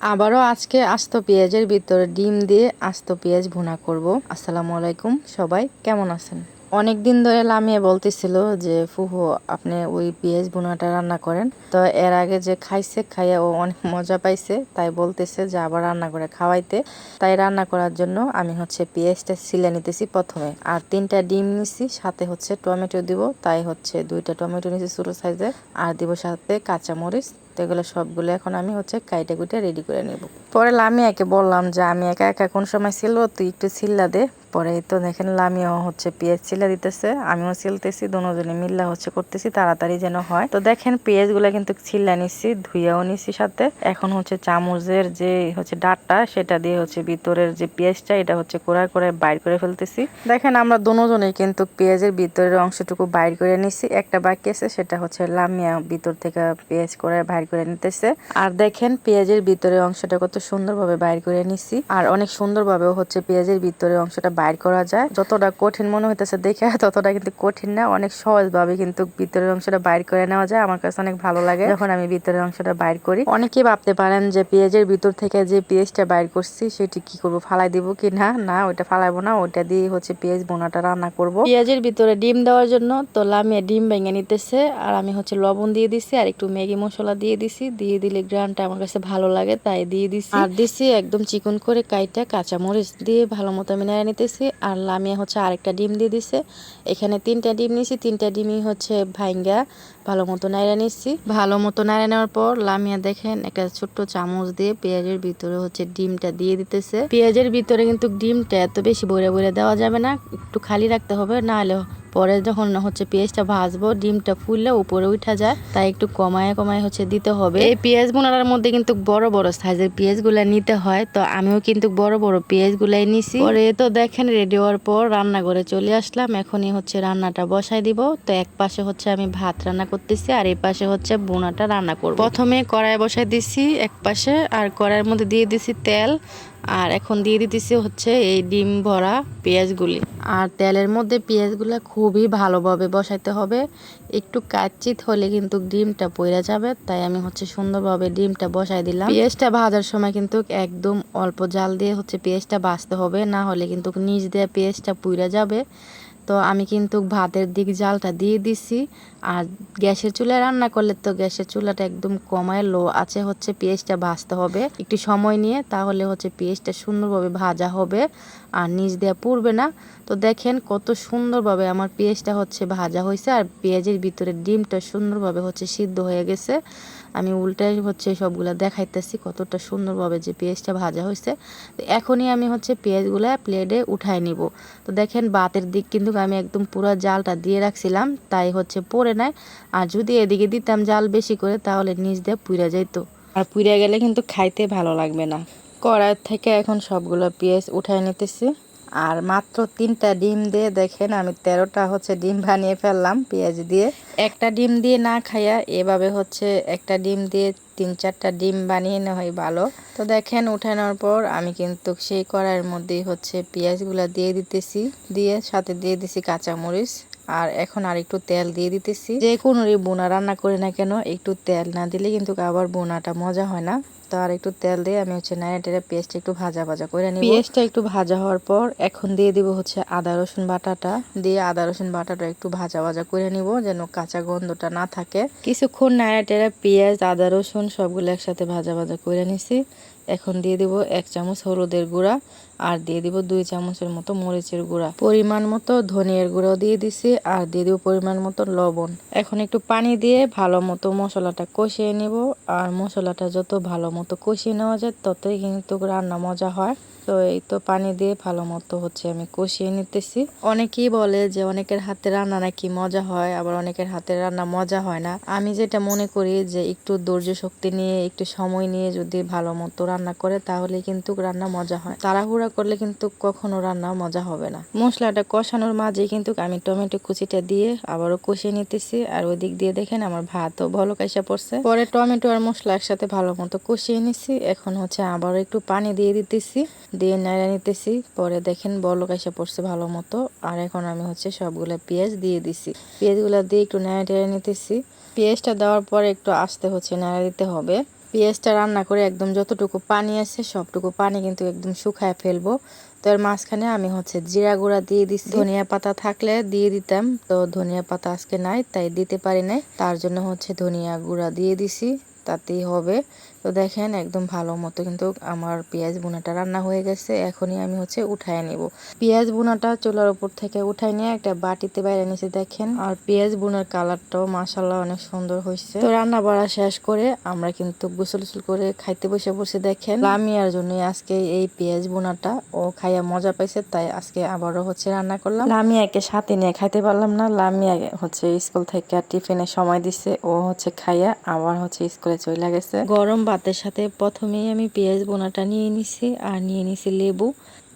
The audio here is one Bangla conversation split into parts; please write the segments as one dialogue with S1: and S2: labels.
S1: আবারও আজকে আস্ত পেঁয়াজের ভিতরে ডিম দিয়ে আস্ত পেঁয়াজ ভুনা করব। আসসালামু আলাইকুম, সবাই কেমন আছেন? অনেক দিন ধরে লামিয়ে বলতেছিল যে ফুহু আপনি ওই পেঁয়াজ ভুনাটা রান্না করেন। তো এর আগে যে খাইছে, খাইয়া ও অনেক মজা পাইছে, তাই বলতেছে যে আবার রান্না করে খাওয়াইতে। তাই রান্না করার জন্য আমি পেঁয়াজটা ছিলে নিতেছি প্রথমে, আর 3টা ডিম নিছি, সাথে টমেটো দিব। তাই 2টা টমেটো নিছি ছোট সাইজের, আর দিব সাথে কাঁচামরিচ। তো এগুলো সবগুলো এখন আমি কাইটা কুইটা রেডি করে নেব। পরে লামিয়াকে বললাম যে আমি একা একা কোন সময় ছিল, তুই একটু ছিল্লা দে। পরে তো দেখেন লামিয়াও পেঁয়াজ ছিলা দিতেছে, আমিও ছিলতেছি, দুজনে মিল্লা করতেছি তাড়াতাড়ি যেন হয়। তো দেখেন পেঁয়াজ গুলা কিন্তু ছিল্লা নিচ্ছি, ধুইয়াও নিচ্ছি সাথে। এখন চামচের যে ডাঁটটা, সেটা দিয়ে ভিতরের যে পেঁয়াজটা, এটা কোড়া করে বাইর করে ফেলতেছি। দেখেন আমরা দুজনেই কিন্তু পেঁয়াজের ভিতরের অংশটুকু বাইর করে নিচ্ছি। একটা বাকি আছে, সেটা লামিয়া ভিতর থেকে পেঁয়াজ করে বাইর করে নিতেছে। আর দেখেন পেঁয়াজের ভিতরের অংশটা কত সুন্দরভাবে বাইর করে নিচ্ছি। আর অনেক সুন্দরভাবেও পেঁয়াজের ভিতরের অংশটা বাইর করা যায়। যতটা কঠিন মনে হইতেছে দেখে, ততটা কিন্তু কঠিন না, অনেক সহজভাবে কিন্তু ভিতরের অংশটা বাইর করে নেওয়া যায়। আমার কাছে অনেক ভালো লাগে যখন আমি ভিতরের অংশটা বাইর করি। অনেকেই ভাবতে পারেন যে পেঁয়াজের ভিতর থেকে যে পেঁয়াজটা বাইর করছি সেটি কি করব, ফালাই দিব কি না? না, ওইটা ফালাইবো না, ওইটা দিয়ে পেঁয়াজ বোনাটা রান্না করব। পেঁয়াজের ভিতরে ডিম দেওয়ার জন্য তো লামিয়া ডিম ভেঙে নিতেছে, আর আমি লবণ দিয়ে দিছি, আর একটু ম্যাগি মশলা দিয়ে দিছি। দিয়ে দিলে গ্রানটা আমার কাছে ভালো লাগে, তাই দিয়ে দিছি। আর দিছি একদম চিকন করে কাইটা কাঁচামরিচ দিয়ে ভালো মতো আমি নেড়ে নিতেছি। আর লামিয়া আরেকটা ডিম দিয়ে দিছে। এখানে 3টা ডিম নিছি, 3টা ডিমই ভাইঙ্গা ভালো মতো নাড়া নিচ্ছি। ভালো মতো নাড়া নেওয়ার পর লামিয়া দেখেন একটা ছোট্ট চামচ দিয়ে পেঁয়াজের ভিতরে ডিমটা দিয়ে দিতেছে। পেঁয়াজের ভিতরে কিন্তু ডিমটা এত বেশি ভরে ভরে দেওয়া যাবে না, একটু খালি রাখতে হবে, না হলে পরে যখন পেঁয়াজটা ভাজবো ডিমটা ফুললে উপরে উঠা যায়, তাই একটু কমায় কমায় দিতে হবে। এই পেঁয়াজ বোনার মধ্যে কিন্তু বড় বড় সাইজের পেঁয়াজ গুলা নিতে হয়, তো আমিও কিন্তু বড় বড় পেঁয়াজ গুলাই নিছি। পরে তো দেখেন রেডি হওয়ার পর রান্নাঘরে চলে আসলাম। এখনই রান্নাটা বসাই দিব। তো এক পাশে আমি ভাত রান্না করতেছি, আর এই পাশে বোনাটা রান্না করব। প্রথমে কড়াই বসাই দিছি এক পাশে, আর কড়াইয়ের মধ্যে দিয়ে দিছি তেল, আর এখন দিয়ে দিতেছি এই ডিম ভরা পেঁয়াজগুলি। আর তেলের মধ্যে পেঁয়াজগুলা খুবই ভালোভাবে বসাইতে হবে, একটু কাচ্চিত হলে কিন্তু ডিমটা পইরা যাবে। তাই আমি সুন্দরভাবে ডিমটা বসাই দিলাম। পেঁয়াজটা ভাজার সময় কিন্তু একদম অল্প জাল দিয়ে পেঁয়াজটা ভাজতে হবে, না হলে কিন্তু নিচ দিয়ে পেঁয়াজটা পুইরা যাবে। তো আমি কিন্তু ভাতের দিক জালটা দিয়ে দিছি। আর গ্যাসের চুলায় রান্না করলে তো গ্যাসের চুলাটা একদম কমায় লো আছে পেঁয়াজটা ভাজতে হবে একটু সময় নিয়ে, তাহলে পেঁয়াজটা সুন্দরভাবে ভাজা হবে আর নিচ দিয়ে পুড়বে না। তো দেখেন কত সুন্দরভাবে আমার পেঁয়াজটা ভাজা হয়েছে, আর পেঁয়াজের ভিতরে ডিমটা সুন্দরভাবে সিদ্ধ হয়ে গেছে। আমি উল্টাই সবগুলা দেখাইতেছি কতটা সুন্দরভাবে যে পেঁয়াজটা ভাজা হয়েছে। তো এখনই আমি পেঁয়াজগুলা প্লেটে উঠাই নিব। তো দেখেন ভাতের দিক কিন্তু আমি একদম পুরো জালটা দিয়ে রাখছিলাম, তাই পড়ে নাই। আর যদি এদিকে দিতাম জাল বেশি করে, তাহলে নিচ দিয়ে পুড়ে যাইত, আর পুড়ে গেলে কিন্তু খাইতে ভালো লাগবে না। কড়াই থেকে এখন সবগুলো পেঁয়াজ উঠাই নিতেছি। আর মাত্র 3টা ডিম দিয়ে দেখেন আমি 13টা ডিম বানিয়ে ফেললাম পেঁয়াজ দিয়ে। একটা ডিম দিয়ে না খাইয়া এভাবে একটা ডিম দিয়ে 3-4টা ডিম বানিয়ে নেওয়া হয় ভালো। তো দেখেন উঠানোর পর আমি কিন্তু সেই কড়াইয়ের মধ্যেই পেঁয়াজগুলো দিয়ে দিতেছি, দিয়ে সাথে দিয়ে দিছি কাঁচামরিচ। আর এখন আর একটু তেল দিয়ে দিতেছি। যে কোনো বোনা রান্না করি না কেন, একটু তেল না দিলে কিন্তু আবার বোনাটা মজা হয় না। তো আর একটু তেল দিয়ে আমি নাড়া টেড়ে পেঁয়াজটা একটু ভাজা ভাজা করে নিব। পেঁয়াজটা একটু ভাজা হওয়ার পর এখন দিয়ে দিব আদা রসুন বাটাটা, দিয়ে আদা রসুন বাটাটা একটু ভাজা ভাজা করে নিব, যেন কাঁচা গন্ধটা না থাকে। কিছুক্ষণ নাড়া টেড়ে পেঁয়াজ আদা রসুন সবগুলো একসাথে ভাজা ভাজা করে নিছি। এখন দিয়ে দিব 1 চামচ হলুদের গুঁড়া, আর দিয়ে দিব 2 চামচের মতো মরিচের গুঁড়া, পরিমাণ মতো ধনিয়ার গুঁড়াও দিয়ে দিছি, আর দিয়ে দিব পরিমাণ মতো লবণ। এখন একটু পানি দিয়ে ভালো মতো মশলাটা কষিয়ে নিব। আর মশলাটা যত ভালো মতো কষিয়ে নেওয়া যায়, ততই কিন্তু রান্না মজা হয়। তো এই তো পানি দিয়ে ভালো মতো আমি কষিয়ে নিতেছি। অনেকেই বলে যে অনেকের হাতে রান্না নাকি মজা হয়, আবার অনেকের হাতে রান্না মজা হয় না। আমি যেটা মনে করি যে একটু ধৈর্য শক্তি নিয়ে, একটু সময় নিয়ে যদি ভালো মতো রান্না করে, তাহলে কিন্তু রান্না মজা হয়। তাড়াহুড়া করলে কিন্তু কখনো রান্না মজা হবে না। মশলাটা কষানোর মাঝে কিন্তু আমি টমেটো কুচিটা দিয়ে আবারও কষিয়ে নিতেছি। আর ওই দিক দিয়ে দেখেন আমার ভাতও ভালো কাইসা পড়ছে। পরে টমেটো আর মশলা একসাথে ভালো মতো কষিয়ে নিছি। এখন আবারও একটু পানি দিয়ে দিতেছি, দিয়ে নাড়া নিতেছি। পরে দেখেন বলক এসে পড়ছে ভালো মতো। আর এখন আমি সবগুলা পেঁয়াজ দিয়ে দিছি। পেঁয়াজগুলা দিয়ে একটু নাড়া টেড়ে নিতেছি। পেঁয়াজটা দেওয়ার পরে একটু আস্তে নাড়া দিতে হবে। পেঁয়াজটা রান্না করে একদম যতটুকু পানি আছে সবটুকু পানি কিন্তু একদম শুকায় ফেলবো। তো এর মাঝখানে আমি হচ্ছে জিরা গুঁড়া দিয়ে দিচ্ছি। ধনিয়া পাতা থাকলে দিয়ে দিতাম, তো ধনিয়া পাতা আজকে নাই তাই দিতে পারি নাই, তার জন্য হচ্ছে ধনিয়া গুঁড়া দিয়ে দিছি, তাতেই হবে। তো দেখেন একদম ভালো মতো কিন্তু আমার পেঁয়াজ ভুনাটা রান্না হয়ে গেছে। এখনই আমি হচ্ছে উঠায় নিব। পেঁয়াজ ভুনাটা চুলার উপর থেকে উঠায় নিয়ে একটা বাটিতে বাইরে নিচে দেখেন, আর পেঁয়াজ ভুনার কালারটাও মাশাআল্লাহ অনেক সুন্দর হয়েছে। তো রান্না বাড়া শেষ করে আমরা কিন্তু গোসল করে খাইতে বসে বসে দেখেন লামিয়ার জন্য আজকে এই পেঁয়াজ ভুনাটা ও খাইয়া মজা পাইছে, তাই আজকে আবারও হচ্ছে রান্না করলাম। লামিয়াকে সাথে নিয়ে খাইতে পারলাম না, লামিয়া হচ্ছে স্কুল থেকে টিফিনের সময় দিছে, ও হচ্ছে খাইয়া আবার হচ্ছে স্কুলে চলে গেছে। গরম ভাতের সাথে প্রথমেই আমি পেঁয়াজ ভুনাটা নিয়ে নিছি, আর নিয়ে নিছি লেবু।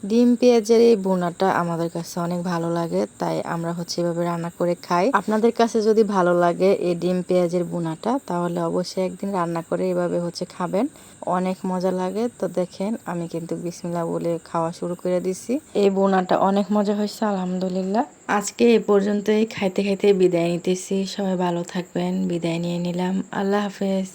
S1: ডিম পেঁয়াজের এই ভুনাটা আমাদের কাছে অনেক ভালো লাগে, তাই আমরা হচ্ছে এভাবে রান্না করে খাই। আপনাদের কাছে যদি ভালো লাগে এই ডিম পেঁয়াজের ভুনাটা, তাহলে অবশ্যই একদিন রান্না করে এভাবে হচ্ছে খাবেন, অনেক মজা লাগে। তো দেখেন আমি কিন্তু বিসমিল্লাহ বলে খাওয়া শুরু করে দিছি। এই ভুনাটা অনেক মজা হয়েছে আলহামদুলিল্লাহ। আজকে এ পর্যন্তই, খাইতে খাইতে বিদায় নিতেছি। সবাই ভালো থাকবেন, বিদায় নিয়ে নিলাম। আল্লাহ হাফেজ।